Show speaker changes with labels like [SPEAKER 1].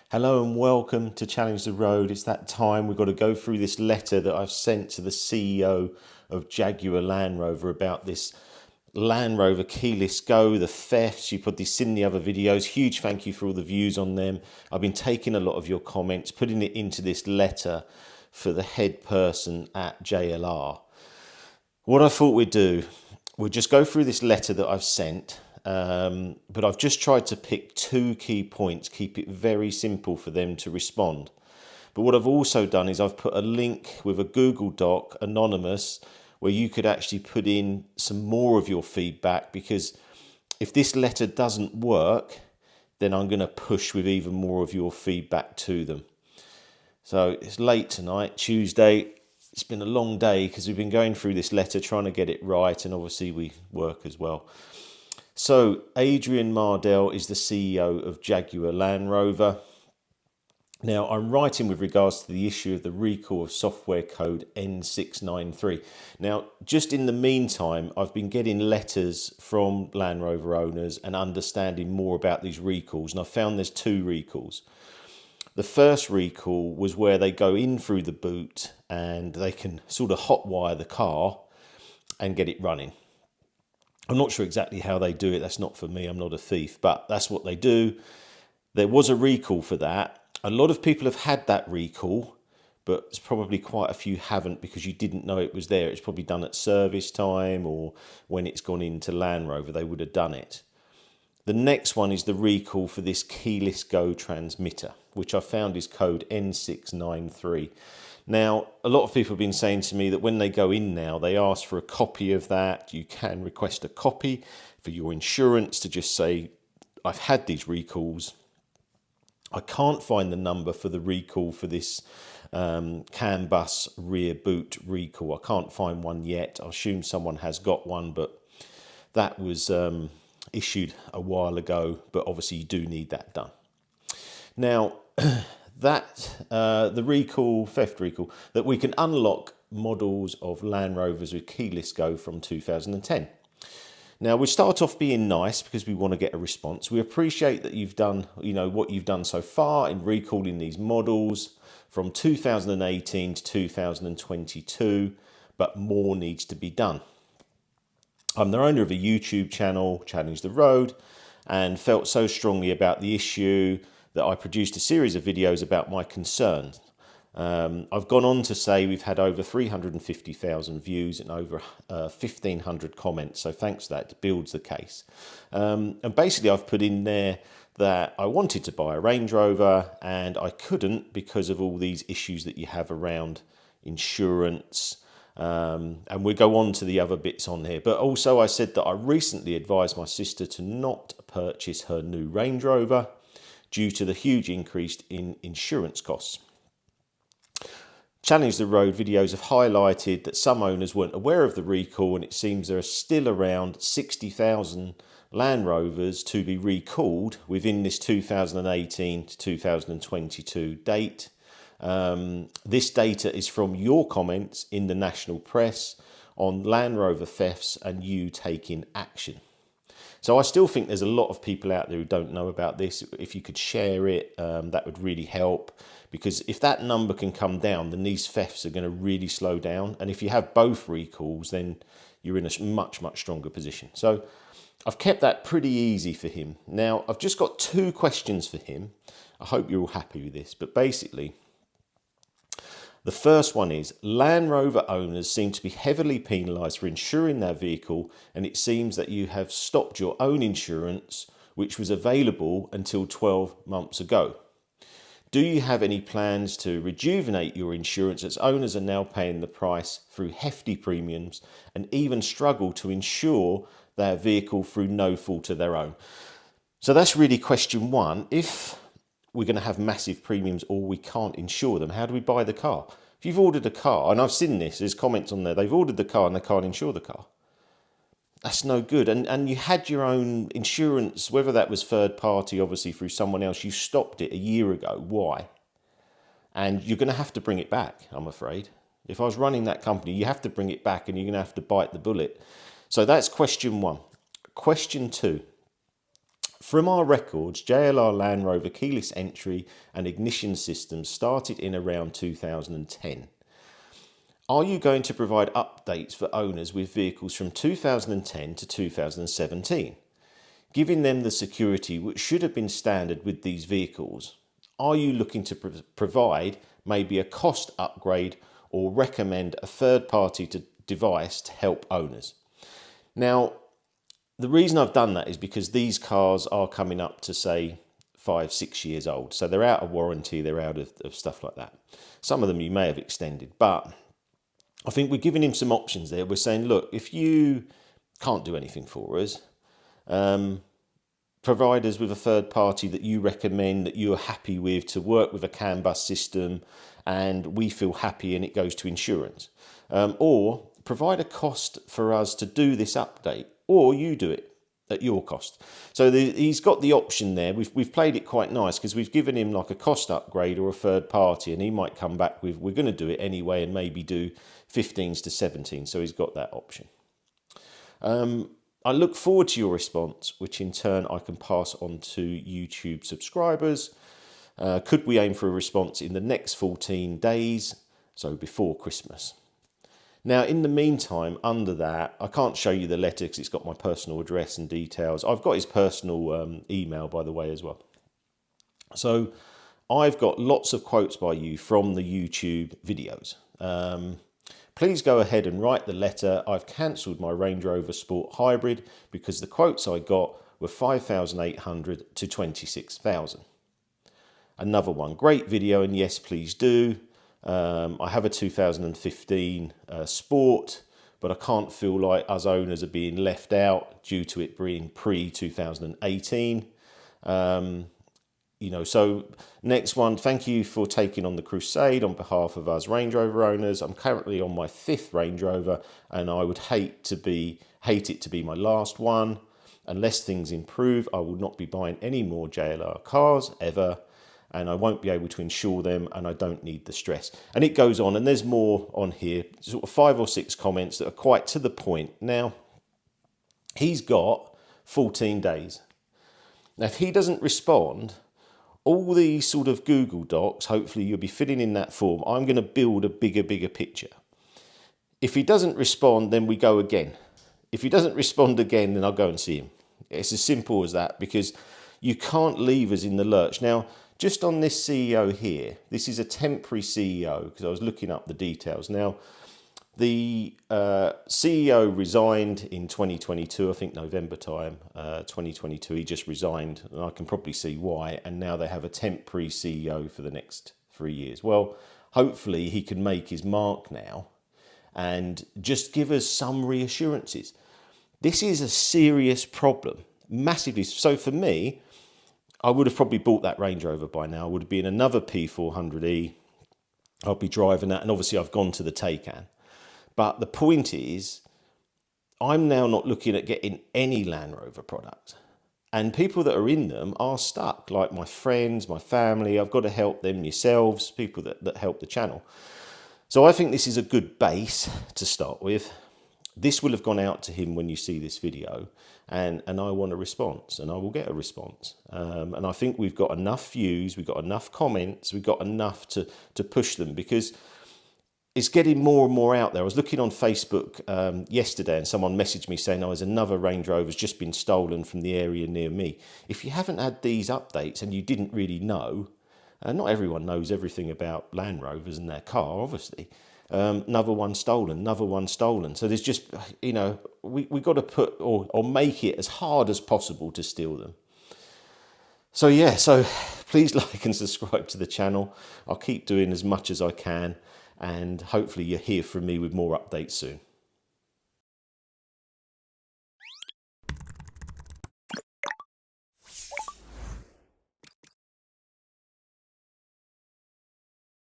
[SPEAKER 1] Hello and welcome to Challenge the Road. It's that time. We've got to go through this letter that I've sent to the CEO of Jaguar Land Rover about this Land Rover keyless go, the thefts. You put this in the other videos. Huge thank you for all the views on them. I've been taking a lot of your comments, putting it into this letter for the head person at JLR. What I thought we'd do, we'll just go through this letter that I've sent. But I've just tried to pick two key points, keep it very simple for them to respond. But what I've also done is I've put a link with a Google Doc, anonymous, where you could actually put in some more of your feedback, because if this letter doesn't work, then I'm going to push with even more of your feedback to them. So it's late tonight, Tuesday. It's been a long day because we've been going through this letter, trying to get it right, and obviously we work as well. So Adrian Mardell is the CEO of Jaguar Land Rover. Now, I'm writing with regards to the issue of the recall of software code N693. Now, just in the meantime, I've been getting letters from Land Rover owners and understanding more about these recalls. And I found there's two recalls. The first recall was where they go in through the boot and they can sort of hotwire the car and get it running. I'm not sure exactly how they do it. That's not for me. I'm not a thief, but that's what they do. There was a recall for that. A lot of people have had that recall, but it's probably quite a few haven't because you didn't know it was there. It's probably done at service time or when it's gone into Land Rover, they would have done it. The next one is the recall for this keyless go transmitter, which I found is code N693. Now, a lot of people have been saying to me that when they go in now, they ask for a copy of that. You can request a copy for your insurance to just say, I've had these recalls. I can't find the number for the recall for this CAN bus rear boot recall. I can't find one yet. I assume someone has got one, but that was issued a while ago. But obviously you do need that done. Now, the recall, theft recall, that we can unlock models of Land Rovers with keyless go from 2010. Now, we start off being nice because we want to get a response. We appreciate that you've done, what you've done so far in recalling these models from 2018 to 2022, but more needs to be done. I'm the owner of a YouTube channel, Challenge the Road, and felt so strongly about the issue that I produced a series of videos about my concerns. I've gone on to say we've had over 350,000 views and over 1,500 comments. So thanks to that, it builds the case. And basically I've put in there that I wanted to buy a Range Rover and I couldn't because of all these issues that you have around insurance. And we'll go on to the other bits on here. But also I said that I recently advised my sister to not purchase her new Range Rover due to the huge increase in insurance costs. Challenge the Road videos have highlighted that some owners weren't aware of the recall, and it seems there are still around 60,000 Land Rovers to be recalled within this 2018 to 2022 date. This data is from your comments in the national press on Land Rover thefts and you taking action. So I still think there's a lot of people out there who don't know about this. If you could share it, that would really help. Because if that number can come down, then these thefts are going to really slow down. And if you have both recalls, then you're in a much, much stronger position. So I've kept that pretty easy for him. Now, I've just got two questions for him. I hope you're all happy with this. But basically, the first one is, Land Rover owners seem to be heavily penalised for insuring their vehicle, and it seems that you have stopped your own insurance, which was available until 12 months ago. Do you have any plans to rejuvenate your insurance, as owners are now paying the price through hefty premiums and even struggle to insure their vehicle through no fault of their own? So that's really question one. If we're going to have massive premiums or we can't insure them, how do we buy the car? If you've ordered a car, and I've seen this, there's comments on there, they've ordered the car and they can't insure the car. That's no good. And you had your own insurance, whether that was third party, obviously through someone else, you stopped it a year ago. Why? And you're going to have to bring it back, I'm afraid. If I was running that company, you have to bring it back and you're going to have to bite the bullet. So that's question one. Question two. From our records, JLR Land Rover keyless entry and ignition systems started in around 2010. Are you going to provide updates for owners with vehicles from 2010 to 2017, giving them the security which should have been standard with these vehicles? Are you looking to provide maybe a cost upgrade or recommend a third-party device to help owners? Now, the reason I've done that is because these cars are coming up to, say, 5-6 years old. So they're out of warranty, they're out of stuff like that. Some of them you may have extended, but I think we're giving him some options there. We're saying, look, if you can't do anything for us, provide us with a third party that you recommend, that you're happy with, to work with a CAN bus system, and we feel happy and it goes to insurance. Or provide a cost for us to do this update, or you do it at your cost. So he's got the option there. We've played it quite nice because we've given him like a cost upgrade or a third party, and he might come back with, we're going to do it anyway, and maybe do 15s to 17. So he's got that option. I look forward to your response, which in turn I can pass on to YouTube subscribers. Could we aim for a response in the next 14 days, so before Christmas? Now, in the meantime, under that, I can't show you the letter because it's got my personal address and details. I've got his personal email, by the way, as well. So I've got lots of quotes by you from the YouTube videos. Please go ahead and write the letter. I've cancelled my Range Rover Sport Hybrid because the quotes I got were 5,800 to 26,000. Another one, great video, and yes, please do. I have a 2015 Sport, but I can't feel like us owners are being left out due to it being pre-2018. So next one, thank you for taking on the crusade on behalf of us Range Rover owners. I'm currently on my 5th Range Rover, and I would hate it to be my last one. Unless things improve, I will not be buying any more JLR cars ever, and I won't be able to insure them, and I don't need the stress. And it goes on, and there's more on here, sort of 5 or 6 comments that are quite to the point. Now, he's got 14 days. Now, if he doesn't respond, all these sort of Google Docs, hopefully you'll be filling in that form. I'm going to build a bigger picture. If he doesn't respond, then we go again. If he doesn't respond again, then I'll go and see him. It's as simple as that, because you can't leave us in the lurch. Now, just on this CEO here, this is a temporary CEO, because I was looking up the details. Now, the CEO resigned in 2022, I think November time, 2022. He just resigned, and I can probably see why. And now they have a temporary CEO for the next 3 years. Well, hopefully he can make his mark now and just give us some reassurances. This is a serious problem, massively. So for me, I would have probably bought that Range Rover by now. I would have been another P400e. I'll be driving that, and obviously I've gone to the Taycan. But the point is, I'm now not looking at getting any Land Rover product. And people that are in them are stuck, like my friends, my family. I've got to help them, yourselves, people that help the channel. So I think this is a good base to start with. This will have gone out to him when you see this video, and I want a response, and I will get a response. And I think we've got enough views, we've got enough comments, we've got enough to push them, because it's getting more and more out there. I was looking on Facebook yesterday, and someone messaged me saying, oh, there's another Range Rover's just been stolen from the area near me. If you haven't had these updates and you didn't really know, not everyone knows everything about Land Rovers and their car, obviously. Another one stolen, another one stolen. So there's just, we got to put or make it as hard as possible to steal them. So yeah, so please like and subscribe to the channel. I'll keep doing as much as I can, and hopefully you'll hear from me with more updates soon.